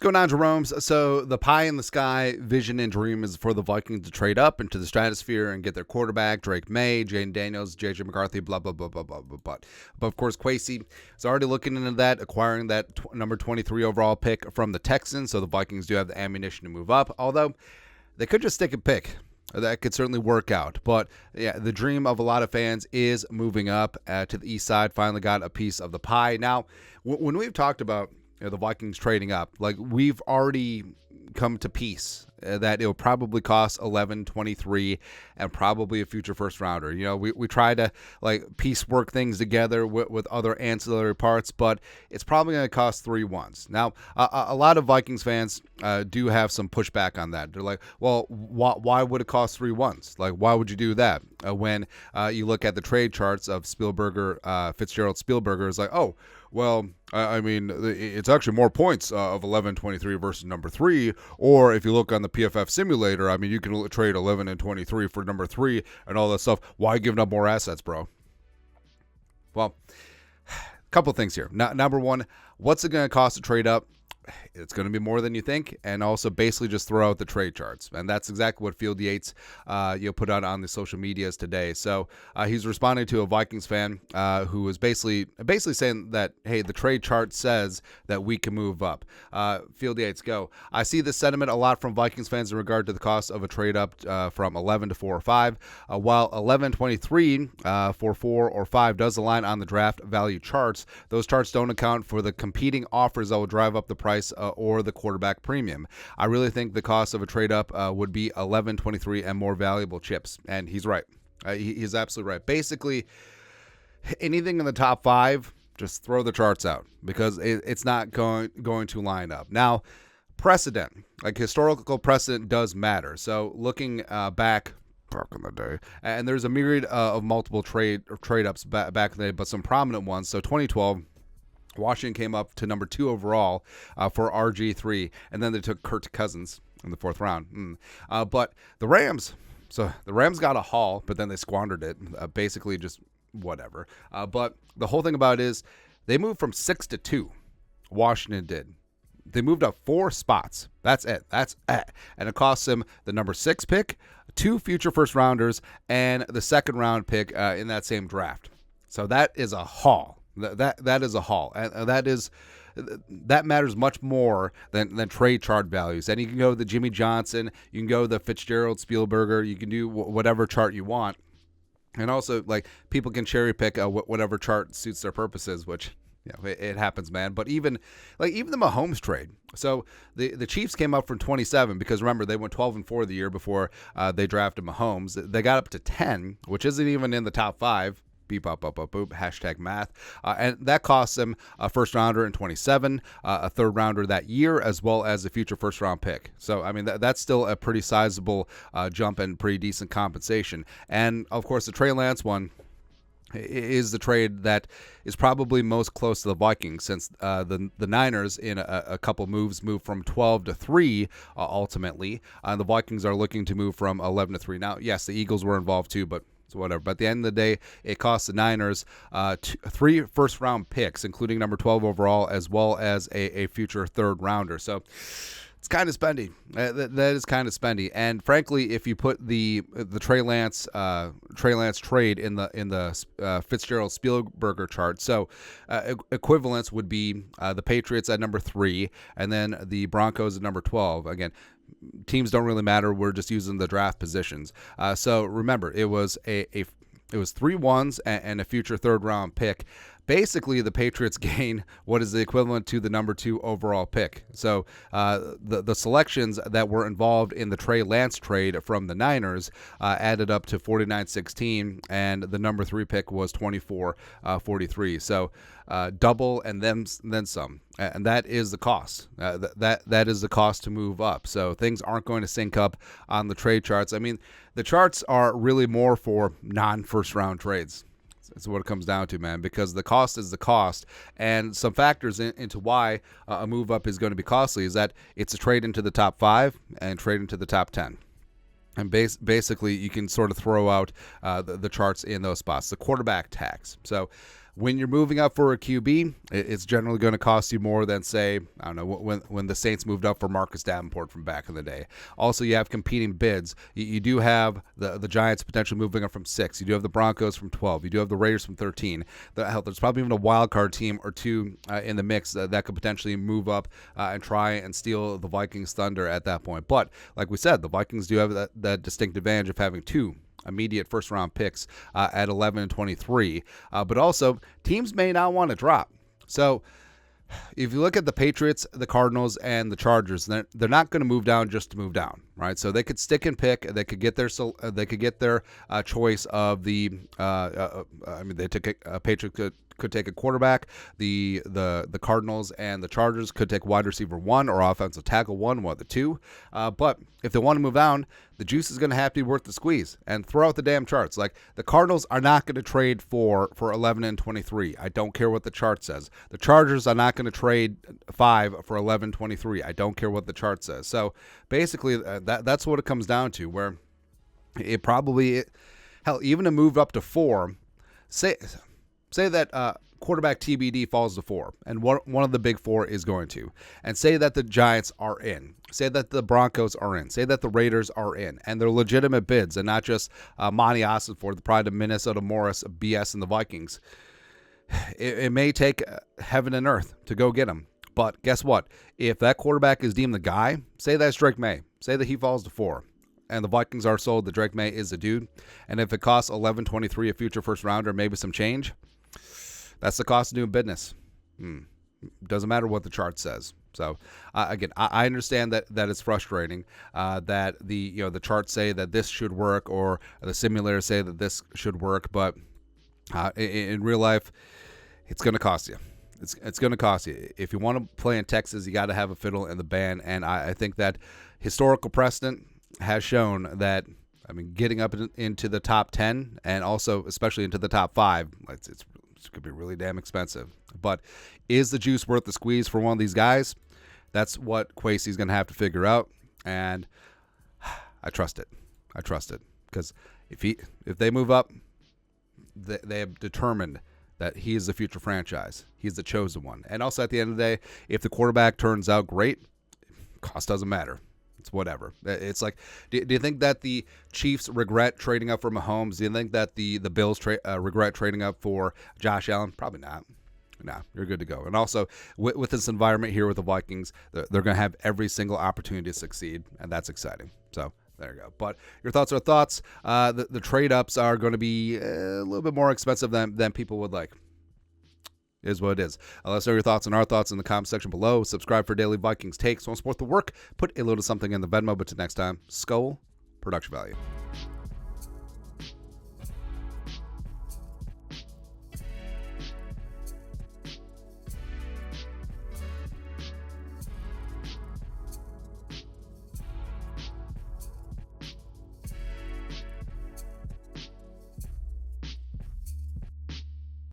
What's going on, Jeromes? So the pie in the sky vision and dream is for the Vikings to trade up into the stratosphere and get their quarterback, Drake May, Jaden Daniels, JJ McCarthy, blah, blah, blah, blah, blah, blah, blah. But of course, Kwesi is already looking into that, acquiring that number 23 overall pick from the Texans. So the Vikings do have the ammunition to move up, although they could just stick a pick. That could certainly work out. But yeah, the dream of a lot of fans is moving up to the east side, finally got a piece of the pie. Now, when we've talked about the Vikings trading up, like, we've already come to peace that it'll probably cost 11-23 and probably a future first rounder. We try to piecework things together with other ancillary parts, but it's probably going to cost 3 ones. Now, a lot of Vikings fans do have some pushback on that. They're like, well, why would it cost 3 ones? Like, why would you do that? When you look at the trade charts of Fitzgerald Spielberger is like, oh, well, I mean, it's actually more points of 11-23 versus number 3. Or if you look on the PFF simulator, I mean, you can trade 11 and 23 for number 3 and all that stuff. Why giving up more assets, bro? Well, a couple things here. Number one, what's it going to cost to trade up? It's going to be more than you think, and also basically just throw out the trade charts. And that's exactly what Field Yates put out on the social medias today. So he's responding to a Vikings fan who was basically saying that, hey, the trade chart says that we can move up. Field Yates, go. I see this sentiment a lot from Vikings fans in regard to the cost of a trade up from 11 to 4 or 5. While 11-23 for 4 or 5 does align on the draft value charts, those charts don't account for the competing offers that will drive up the price or the quarterback premium. I really think the cost of a trade up would be 11-23 and more valuable chips. And he's right. He's absolutely right. Basically, anything in the top 5, just throw the charts out because it's not going to line up. Now, precedent, historical precedent does matter. So looking back in the day, and there's a myriad of multiple trade ups back in the day, but some prominent ones. So 2012, Washington came up to number 2 overall for RG3, and then they took Kirk Cousins in the 4th round. But the Rams got a haul, but then they squandered it. Basically just whatever. But the whole thing about it is they moved from 6 to 2. Washington did. They moved up 4 spots. That's it. And it cost them the number 6 pick, 2 future first rounders, and the 2nd round pick in that same draft. So that is a haul. That is a haul, and that matters much more than trade chart values. And you can go the Jimmy Johnson, you can go the Fitzgerald Spielberger, you can do whatever chart you want, and also people can cherry pick whatever chart suits their purposes, which it happens, man. But even the Mahomes trade. So the Chiefs came up from 27 because remember they went 12-4 the year before they drafted Mahomes. They got up to 10, which isn't even in the top 5. Beep, up, boop, hashtag math. And that costs them a first rounder in 27, a 3rd rounder that year, as well as a future first round pick. So, I mean, that's still a pretty sizable jump and pretty decent compensation. And, of course, the Trey Lance one is the trade that is probably most close to the Vikings, since the Niners in a couple moves moved from 12 to 3 ultimately. The Vikings are looking to move from 11 to 3. Now, yes, the Eagles were involved too, but whatever. But at the end of the day, it cost the Niners 3 first-round picks, including number 12 overall, as well as a future 3rd rounder. So it's kind of spendy. That is kind of spendy. And frankly, if you put the Trey Lance trade in the Fitzgerald Spielberger chart, so equivalence would be the Patriots at number 3, and then the Broncos at number 12. Again, teams don't really matter. We're just using the draft positions. So remember, it was 3 ones and a future 3rd round pick. Basically, the Patriots gain what is the equivalent to the number 2 overall pick. So the selections that were involved in the Trey Lance trade from the Niners added up to 49-16, and the number 3 pick was 24-43. So double and then some. And that is the cost. That is the cost to move up. So things aren't going to sync up on the trade charts. I mean, the charts are really more for non-first round trades. That's what it comes down to, man, because the cost is the cost. And some factors into why a move up is going to be costly is that it's a trade into the top 5 and trade into the top 10. And basically, you can sort of throw out the charts in those spots. The quarterback tax. So When you're moving up for a QB, it's generally going to cost you more than, say, I don't know, when the Saints moved up for Marcus Davenport from back in the day. Also, you have competing bids. You do have the Giants potentially moving up from 6. You do have the Broncos from 12. You do have the Raiders from 13. There's probably even a wild card team or two in the mix that could potentially move up and try and steal the Vikings' thunder at that point. But like we said, the Vikings do have that distinct advantage of having 2 immediate first-round picks at 11 and 23. But also, teams may not want to drop. So if you look at the Patriots, the Cardinals, and the Chargers, they're not going to move down just to move down, right? So they could stick and pick. They could get their choice of the. They took Patriots could take a quarterback. The Cardinals and the Chargers could take wide receiver 1 or offensive tackle 1, one of the two. But if they want to move down, the juice is going to have to be worth the squeeze. And throw out the damn charts. Like, the Cardinals are not going to trade for 11 and 23. I don't care what the chart says. The Chargers are not going to trade 5 for 11 23. I don't care what the chart says. So basically, that's what it comes down to. Where it probably, hell, even a move up to 4. Say that quarterback TBD falls to 4, and one of the big 4 is going to. And say that the Giants are in. Say that the Broncos are in. Say that the Raiders are in. And they're legitimate bids and not just Monty Ossenford, the pride of Minnesota Morris, BS, and the Vikings. It may take heaven and earth to go get him. But guess what? If that quarterback is deemed the guy, say that's Drake May. Say that he falls to 4. And the Vikings are sold that Drake May is the dude. And if it costs 11-23, a future first rounder, maybe some change, that's the cost of doing business. Doesn't matter what the chart says. So again, I understand that it's frustrating that the charts say that this should work or the simulators say that this should work, but in real life, it's going to cost you. It's going to cost you. If you want to play in Texas, you got to have a fiddle in the band, and I think that historical precedent has shown that. I mean, getting up into the top 10 and also especially into the top 5, it could be really damn expensive. But is the juice worth the squeeze for one of these guys? That's what Kwesi's going to have to figure out, and I trust it. Because if they move up, they have determined that he is the future franchise. He's the chosen one. And also at the end of the day, if the quarterback turns out great, cost doesn't matter. It's whatever. It's like, do you think that the Chiefs regret trading up for Mahomes? Do you think that the Bills regret trading up for Josh Allen? Probably not. No, you're good to go. And also, with this environment here with the Vikings, they're going to have every single opportunity to succeed, and that's exciting. So there you go. But your thoughts are thoughts. The trade-ups are going to be a little bit more expensive than people would like. Is what it is. Let us know your thoughts and our thoughts in the comment section below. Subscribe for daily Vikings takes. Want to support the work? Put a little something in the Venmo. But till next time, Skull Production Value.